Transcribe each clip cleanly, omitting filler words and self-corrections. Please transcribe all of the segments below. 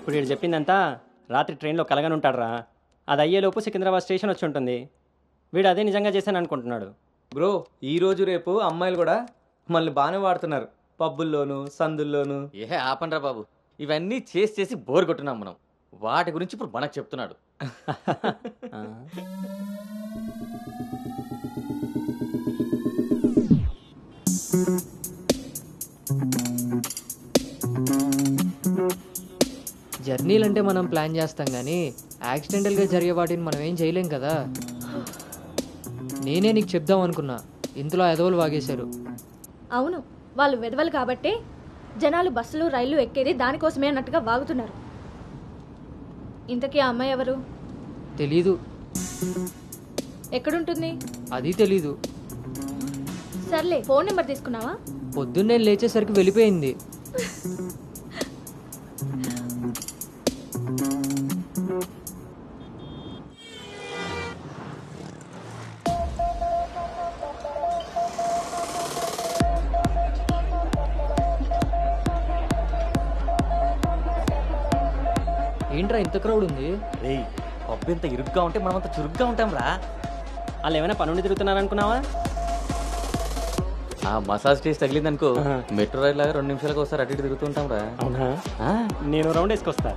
ఇప్పుడు వీడు చెప్పిందంతా రాత్రి ట్రైన్లో కలగని ఉంటాడురా. అది అయ్యేలోపు సికింద్రాబాద్ స్టేషన్ వచ్చి ఉంటుంది. వీడు అదే నిజంగా చేశాను అనుకుంటున్నాడు. బ్రో ఈరోజు రేపు అమ్మాయిలు కూడా మళ్ళీ బాగానే వాడుతున్నారు, పబ్బుల్లోను సందుల్లోను. ఆపండ్రా బాబు, ఇవన్నీ చేసి చేసి బోర్ కొట్టున్నాం మనం. వాటి గురించి ఇప్పుడు మనకు చెప్తున్నాడు. జర్నీలు అంటే మనం ప్లాన్ చేస్తాం కానీ యాక్సిడెంటల్గా జరిగే వాటిని మనం ఏం చేయలేం కదా. నేనే నీకు చెప్దాం అనుకున్నా, ఇంతలో ఎదవలు వాగేశారు. అవును, వాళ్ళు వెదవలు కాబట్టే జనాలు బస్సులు రైళ్లు ఎక్కేది దానికోసమే అన్నట్టుగా వాగుతున్నారు. ఇంతకీ ఆ అమ్మాయి ఎవరు? తెలీదు. ఎక్కడుంటుంది? అది తెలీదు. సర్లే, ఫోన్ నెంబర్ తీసుకున్నావా? పొద్దున్నే లేచేసరికి వెళ్ళిపోయింది. ఏంట్రా ఇంత క్రౌడ్ ఉంది? రేయ్, పబ్బు ఇంత ఇరుగ్గా ఉంటే మనం అంత చురుగ్గా ఉంటాం రా. వాళ్ళు ఏమైనా పనుండి తిరుగుతున్నారనుకున్నావా? ఆ మసాజ్ టేస్ట్ తగిలిందనుకో, మెట్రో రైల్ లాగా 2 నిమిషాలకు ఒకసారి అటు ఇటు తిరుగుతుంటాం రా. అవునా? నేను రౌండ్ వేసుకొస్తా.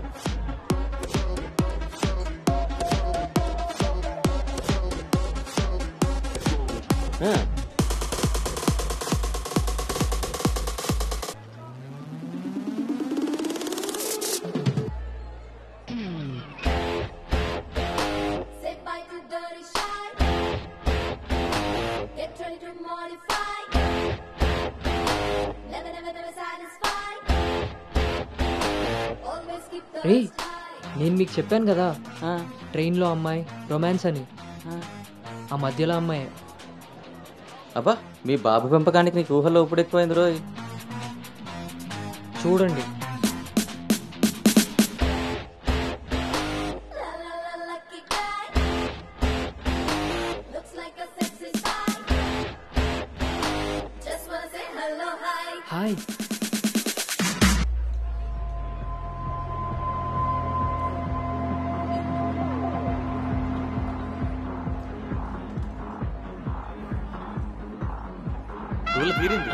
రే, నేను మీకు చెప్పాను కదా ట్రైన్లో అమ్మాయి రొమాన్స్ అని. ఆ మధ్యలో అమ్మాయి. అబ్బా, మీ బాబు పెంపకానికి నీకు ఊహల్లో ఇప్పుడు ఎక్కువైంది రోయ్. చూడండి. హాయ్. తీరింది.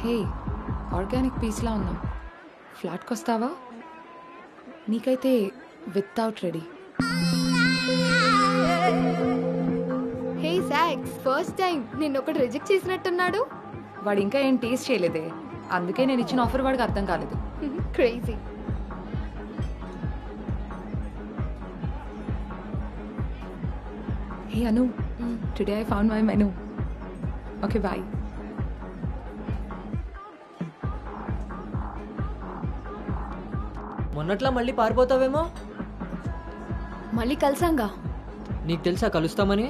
హే, ఆర్గానిక్ పీస్లా ఉన్నాం. ఫ్లాట్కి వస్తావా? నీకైతే వితౌట్ రెడీ. హే సాక్స్, ఫస్ట్ టైం నిన్నొకటి రిజెక్ట్ చేసినట్టున్నాడు. వాడు ఇంకా ఏం టేస్ట్ చేయలేదే, అందుకే నేను ఇచ్చిన ఆఫర్ వాడికి అర్థం కాలేదు. Crazy. Hey Anu, today I found my menu. Okay bye. మొన్నట్లా మళ్ళీ పారిపోతావేమో. మళ్ళీ కలిసాంగా. నీకు తెలుసా కలుస్తామని?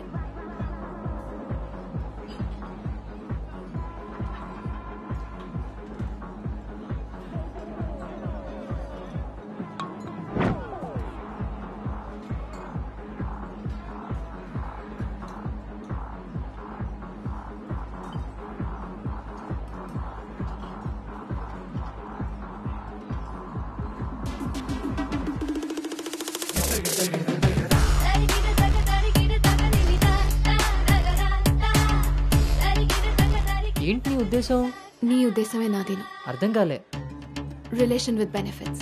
ఏంటి నీ ఉద్దేశం? నీ ఉద్దేశమే నాదేను. అర్థం కాలే. Relation with benefits.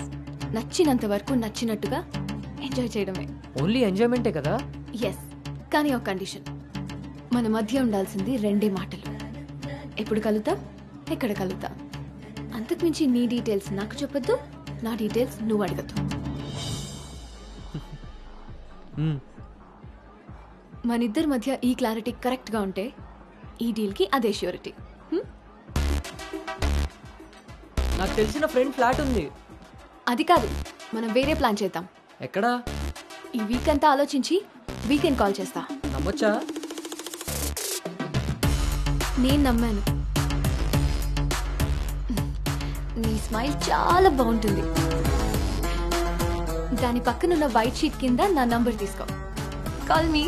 నచ్చినంత వరకు నచ్చినట్టుగా ఎంజాయ్ చేయడమే. ఓన్లీ ఎంజాయ్మెంటే కదా? ఎస్, కానీ ఒక కండిషన్. మన మధ్య ఉండాల్సింది 2 మాటలు. ఎప్పుడు కలుద్దాం, ఎక్కడ కలుద్దాం. అంతకుమించి నీ డీటెయిల్స్ నాకు చెప్పొద్దు, నా డీటెయిల్స్ నువ్వు అడగద్దు. మనిద్దరి మధ్య ఈ క్లారిటీ కరెక్ట్గా ఉంటే ఈ డీల్కి అదే ష్యూరిటీ. నాకు తెలిసిన ఫ్రెండ్ ఫ్లాట్ ఉంది. అది కాదు, మనం వేరే ప్లాన్ చేద్దాం. ఎక్కడా? ఈ వీక్ అంతా ఆలోచించి వీకెండ్ కాల్ చేస్తా. నమ్మొచ్చా? నేను నమ్మాను. నీ స్మైల్ చాలా బాగుంటుంది. దాని పక్కనున్న వైట్ షీట్ కింద నా నంబర్ తీసుకో. Call me.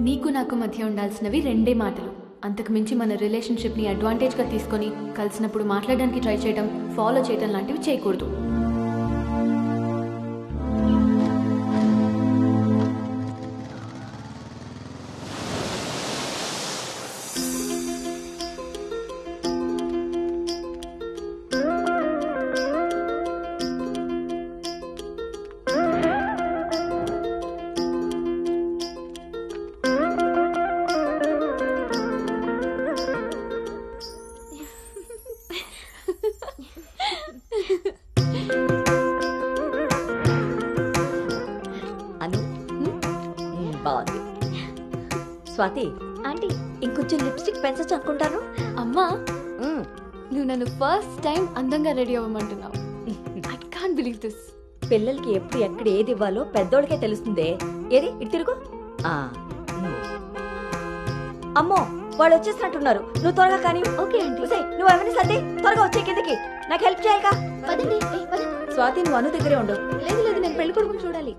నీకు నాకు మధ్య ఉండాల్సినవి రెండే మాటలు. అంతకు మించి మన రిలేషన్షిప్ని అడ్వాంటేజ్గా తీసుకొని కలిసినప్పుడు మాట్లాడడానికి ట్రై చేయడం, ఫాలో చేయడం లాంటివి చేయకూడదు. బాగుంది. స్వాతి ఆంటీ ఇంకొంచెం లిప్స్టిక్ పెంచచ్చు అనుకుంటాను. అమ్మా, నువ్వు నన్ను ఫస్ట్ టైం అందంగా రెడీ అవ్వమంటున్నావు. I can't believe this. పిల్లలకి ఎప్పుడు ఎక్కడ ఏది ఇవ్వాలో పెద్దోళ్ళకే తెలుస్తుందే. ఏది ఇటు తిరుగు. అమ్మో, వాళ్ళు వచ్చేసినట్టున్నారు. నువ్వు త్వరగా కానీ. Okay aunty. నువ్వు ఎవరిని సర్ది త్వరగా వచ్చే కిందకి. నాకు హెల్ప్ చేయాలిగా. పదండి. స్వాతి నువ్వు అను దగ్గరే ఉండు. లేదు లేదు, నేను పెళ్లి కొడుకుని చూడాలి.